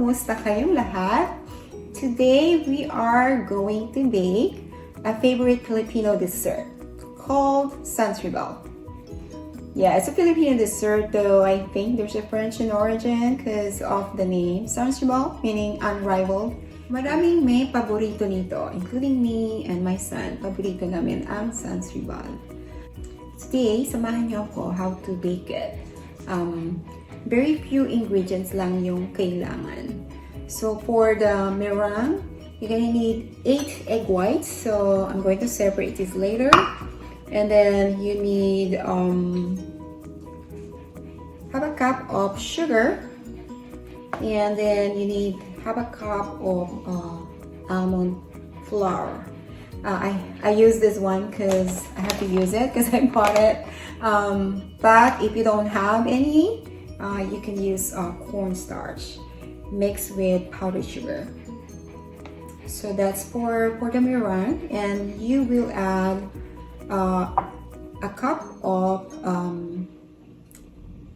Kumusta kayong lahat? Today we are going to bake a favorite Filipino dessert called sansribal. Yeah, it's a Filipino dessert, though I think there's a French in origin because of the name sansribal, meaning unrivaled. Maraming may paborito nito, including me and my son. Paborito namin ang sansribal. Today, samahan niyo ako how to bake it. Very few ingredients lang yung kailangan. So for the meringue, you're gonna need 8 egg whites. So I'm going to separate this later. And then you need half a cup of sugar. And then you need half a cup of almond flour. I use this one because I have to use it because I bought it. But if you don't have any, you can use cornstarch mixed with powdered sugar. So that's for the meringue, and you will add a cup of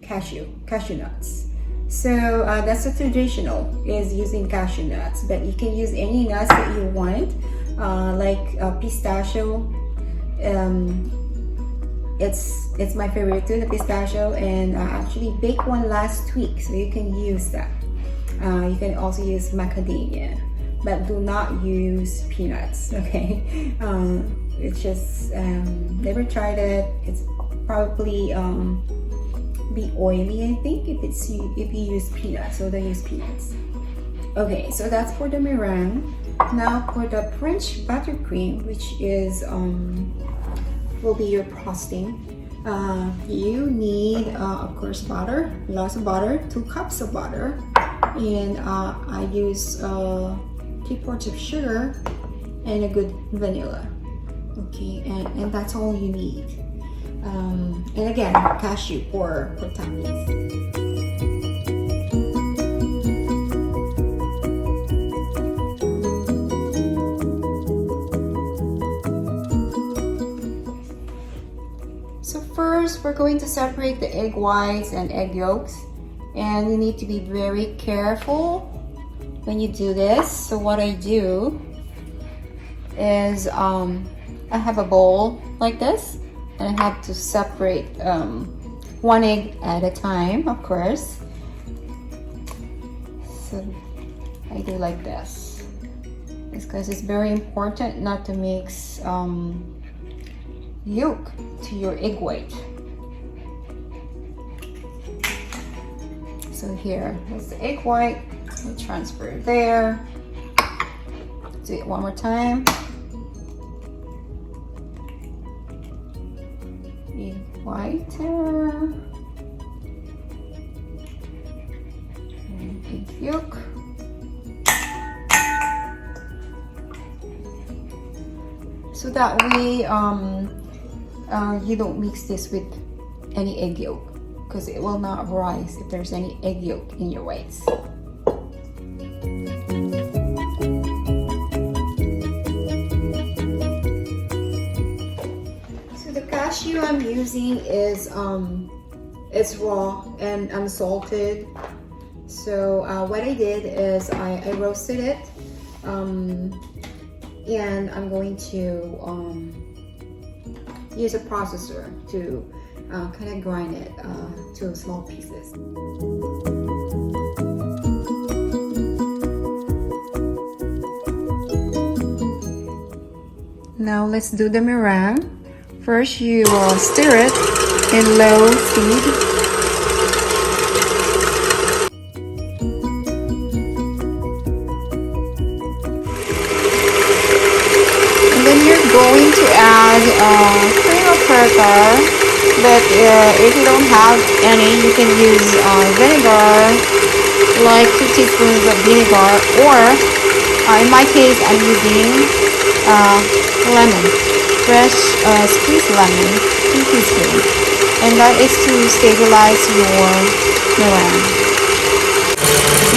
cashew nuts. So that's the traditional, is using cashew nuts, but you can use any nuts that you want, like pistachio. It's my favorite too, the pistachio, and I actually baked one last week, so you can use that. You can also use macadamia, but do not use peanuts, okay? It's just, never tried it. It's probably be oily, I think, if you use peanuts, so don't use peanuts. Okay, so that's for the meringue. Now for the French buttercream, which is will be your frosting. You need, of course, butter, lots of butter, 2 cups of butter, and I use 3 parts of sugar and a good vanilla. Okay, and that's all you need. And again, cashew for toppings. So first, we're going to separate the egg whites and egg yolks, and you need to be very careful when you do this. So what I do is I have a bowl like this, and I have to separate 1 egg at a time, of course. So I do like this. It's because it's very important not to mix yolk to your egg white. So here is the egg white. We'll transfer it there. Do it one more time. Egg white there. And egg yolk. So that way you don't mix this with any egg yolk, because it will not rise if there's any egg yolk in your whites. So the cashew I'm using is it's raw and unsalted. So what I did is I roasted it, and I'm going to use a processor to kind of grind it to small pieces. Now let's do the meringue. First, you stir it in low speed. Going to add cream of tartar, but if you don't have any, you can use vinegar, like 2 teaspoons of vinegar, or in my case I'm using lemon, fresh squeezed lemon, 2 teaspoons, and that is to stabilize your meringue.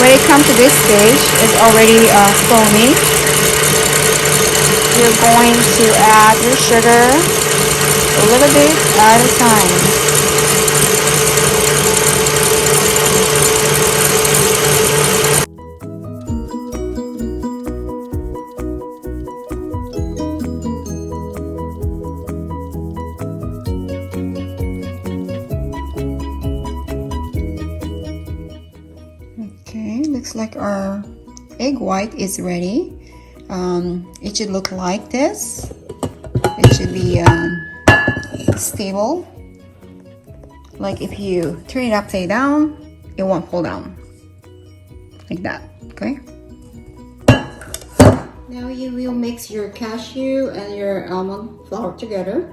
When it comes to this stage, it's already foamy. You're going to add your sugar a little bit at a time. like our egg white is ready. It should look like this. It should be stable. Like if you turn it upside down, it won't fall down. Like that, okay? Now you will mix your cashew and your almond flour together.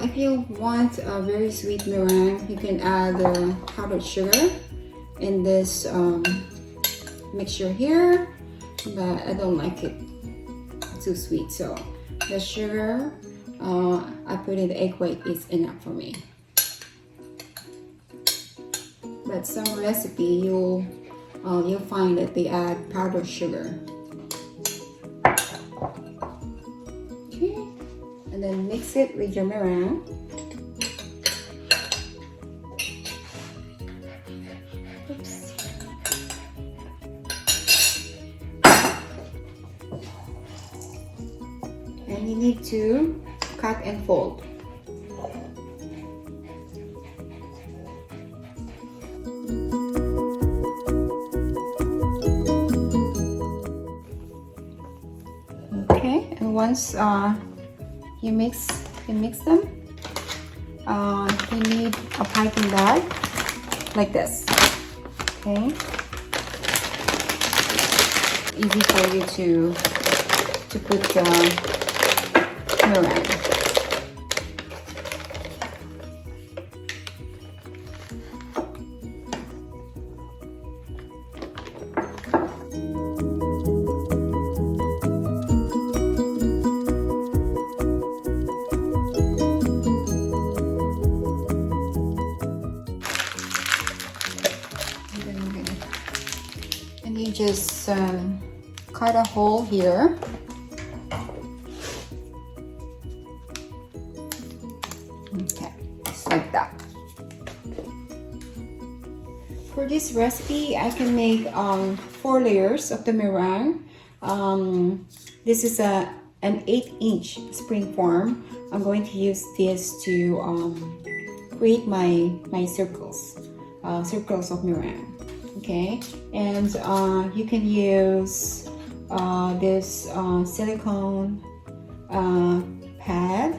If you want a very sweet meringue, you can add powdered sugar in this mixture here, but I don't like it too sweet, so the sugar I put in the egg white is enough for me. But some recipe you'll find that they add powdered sugar. Okay, and then mix it with your meringue. Oops. And you need to cut and fold. Okay, and once you mix them, you need a piping bag like this. Okay, easy for you to put meringue. And you just cut a hole here. Okay, just like that. For this recipe, I can make 4 layers of the meringue. This is an 8-inch spring form. I'm going to use this to create my circles of meringue. Okay, and you can use this silicone pad,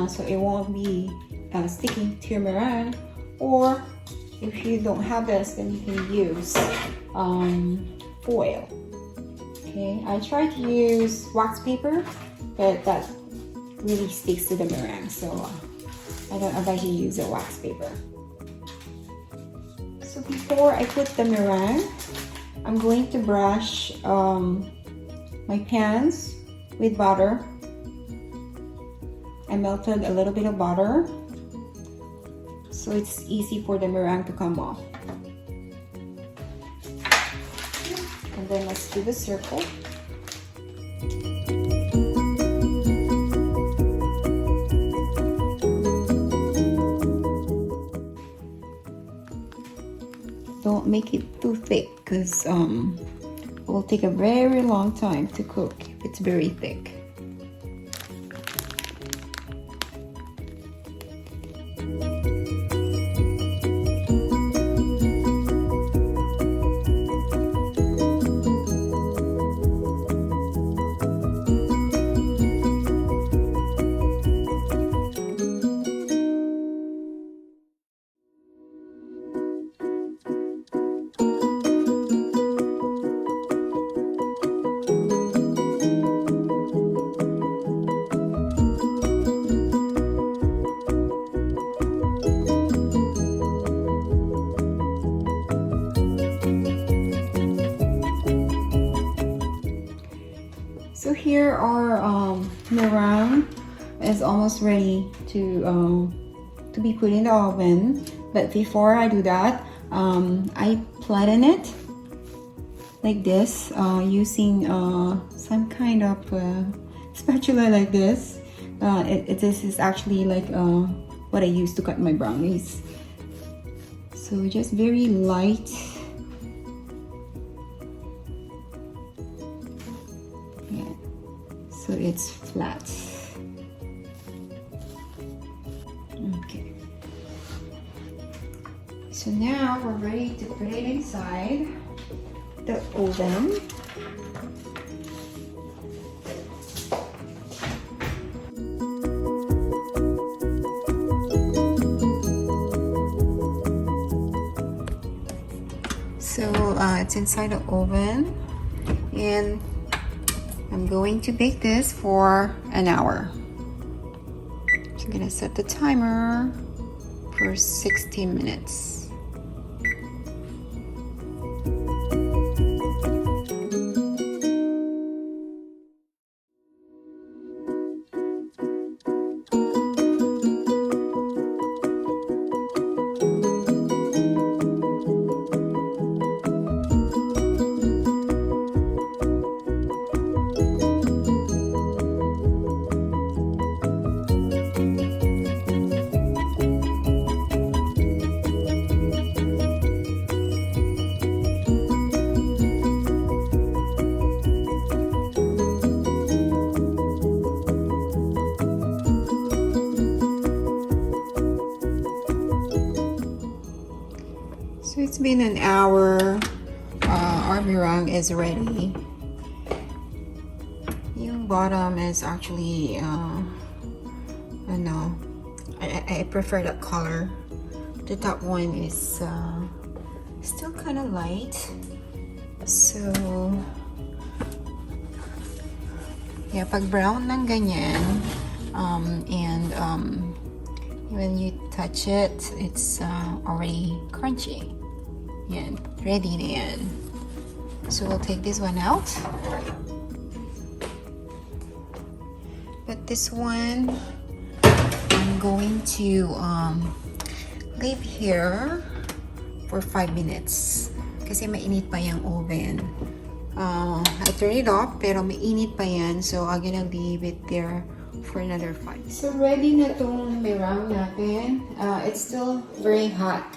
so it won't be sticking to your meringue. Or if you don't have this, then you can use foil. Okay, I try to use wax paper, but that really sticks to the meringue, so I don't advise you use a wax paper. So before I put the meringue, I'm going to brush my pans with butter. I melted a little bit of butter, so it's easy for the meringue to come off. And then let's do the circle. Don't make it too thick, because it will take a very long time to cook if it's very thick. So here our meringue is almost ready to be put in the oven. But before I do that, I flatten it like this using some kind of spatula like this. This is actually like what I use to cut my brownies. So just very light it's flat. Okay. So now we're ready to put it inside the oven. So it's inside the oven, and I'm going to bake this for an hour. So I'm gonna set the timer for 60 minutes. So it's been an hour. Our meringue is ready. Yung bottom is actually, I prefer that color. The top one is still kind of light. So, yeah, pag brown ng ganyan, when you touch it, it's already crunchy. Yan, ready na yan. So we'll take this one out. But this one, I'm going to leave here for 5 minutes. Kasi mainit pa yung oven. I turn it off, pero mainit pa yan. So I'm gonna leave it there for another 5. So ready na tong meringue natin. It's still very hot.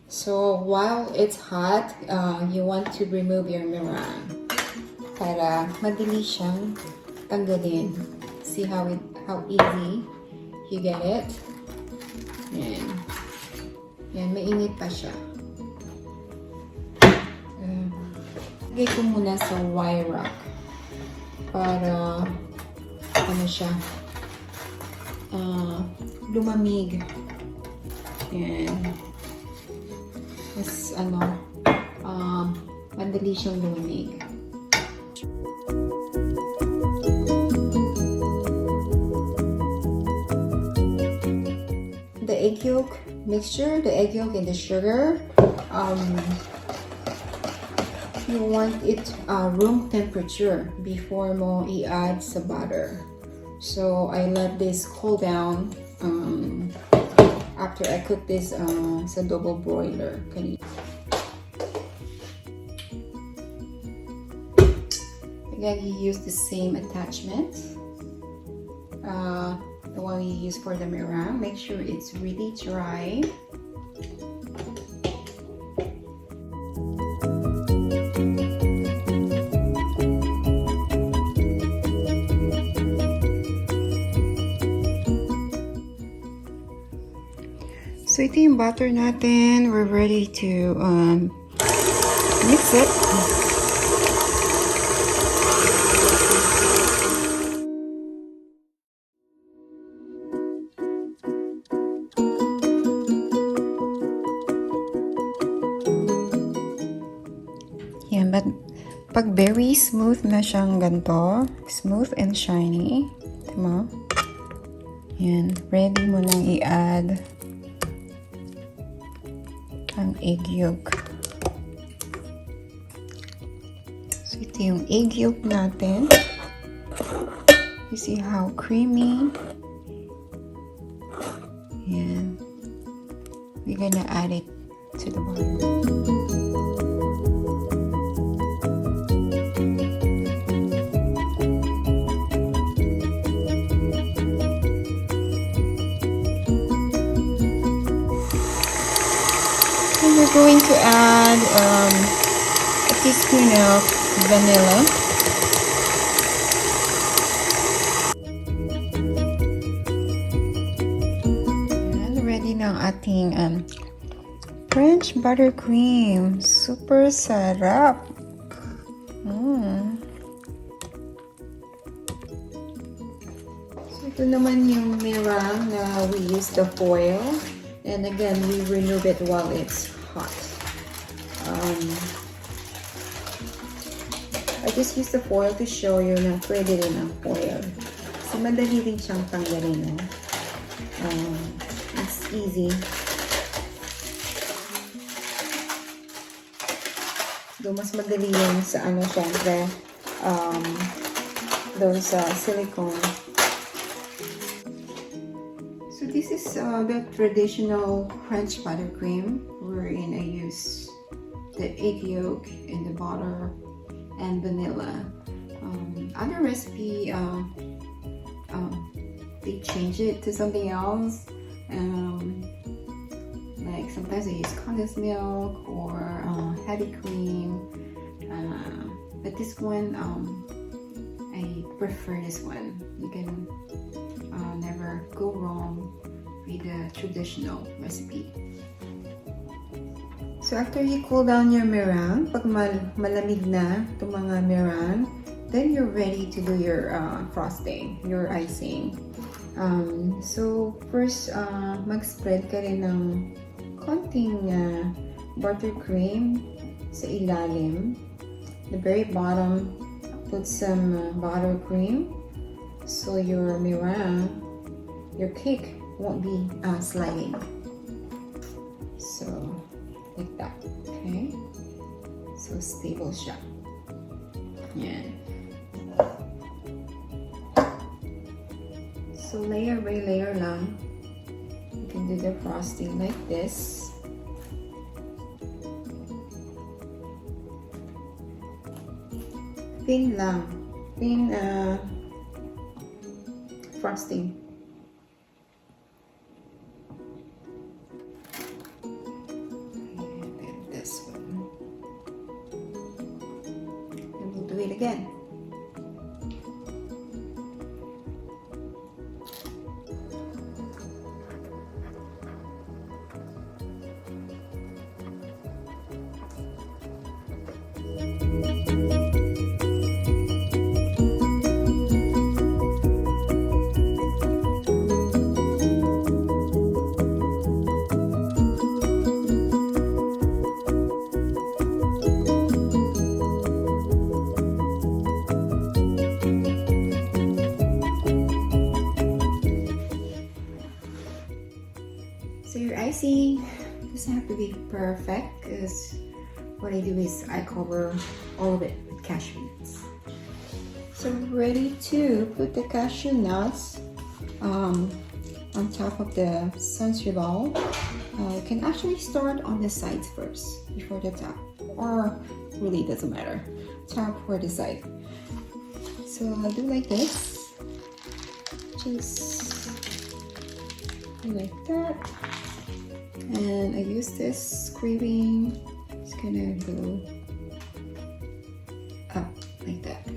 So while it's hot, you want to remove your meringue para madali siyang tanggalin. See how easy you get it? Yan. Yan, mainit pa siya. Lagay ko muna sa wire rack para siya lumamig. Yan. Mas madali siyang lumamig. The egg yolk mixture, the egg yolk and the sugar, you want it room temperature before mo i-add sa butter. So I let this cool down after I cook this sa double broiler. Again, you use the same attachment, the one you use for the meringue. Make sure it's really dry. So ito yung butter natin. We're ready to mix it. Yan, but pag very smooth na siyang ganito, smooth and shiny, diba? Yan, ready mo nang i-add ang egg yolk. So ito yung egg yolk natin. You see how creamy. Yan. We're gonna add it to the bottom. We're going to add a teaspoon of vanilla. ang ating French Buttercream. Super sarap! So ito naman yung meringue na we use the foil. And again, we remove it while it's hot. I just use the foil to show you na pwede rin ang foil. So madali din siyang tanggalin. It's easy. So mas madali yun sa syempre, doon sa silicone. So this is the traditional French buttercream wherein I use the egg yolk and the butter and vanilla. Other recipe, they change it to something else. Like sometimes I use condensed milk or heavy cream. But this one, I prefer this one. You can never go wrong with the traditional recipe. So after you cool down your meringue, pag malamig na itong mga meringue, then you're ready to do your frosting, your icing. So first, mag-spread ka rin ng konting buttercream sa ilalim. The very bottom, put some buttercream. So your meringue, your cake won't be sliding. So like that, okay? So stable siya. Yan. So layer by layer lang. You can do the frosting like this. Thin lang. Thin frosting. And then this one. And we'll do it again. So your icing doesn't have to be perfect, because what I do is I cover all of it with cashew nuts. So we're ready to put the cashew nuts on top of the sans-serif bowl. You can actually start on the sides first before the top, or really doesn't matter, top or the side. So I'll do like this, just like that. And I use this scraping, it's gonna go up like that.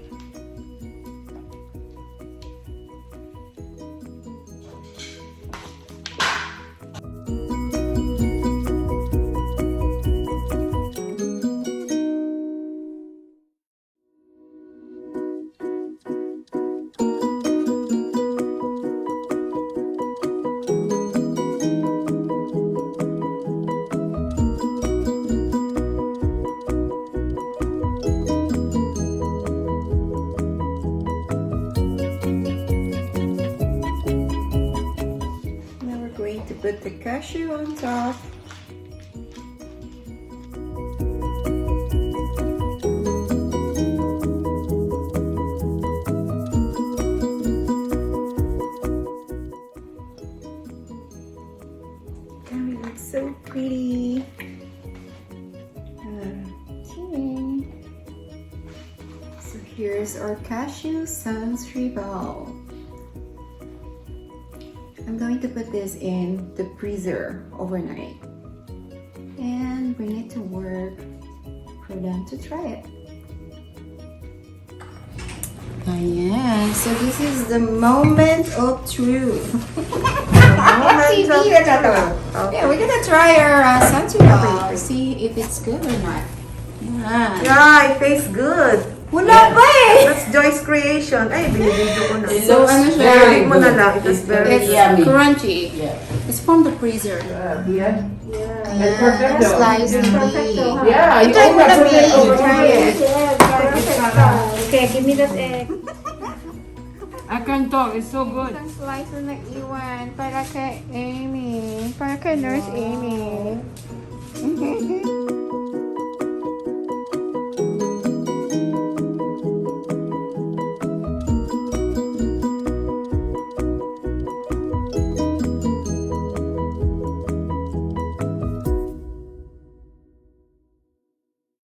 Put the cashew on top. And it looks so pretty. Okay. So here's our cashew sans-serif ball. I'm going to put this in the freezer overnight and bring it to work for them to try it. Ayan. So this is the moment of truth. The moment TV, natatawa. Yeah, we're gonna try our sentinel. See if it's good or not. Yeah. Yeah, it tastes good. Wala pa eh! That's Joy's creation. Ay, binibidyo ko na. So, ano siya? Very mo na lang. It is very It's good. crunchy. Yeah. It's from the freezer. Yeah. Ayan, perfecto. slice and Yeah, you Try mo na, can babe. Try it. Okay, give me that egg. I can talk. It's so good. Isang slice na nag-iwan para kay Amy. Para kay Nurse Amy.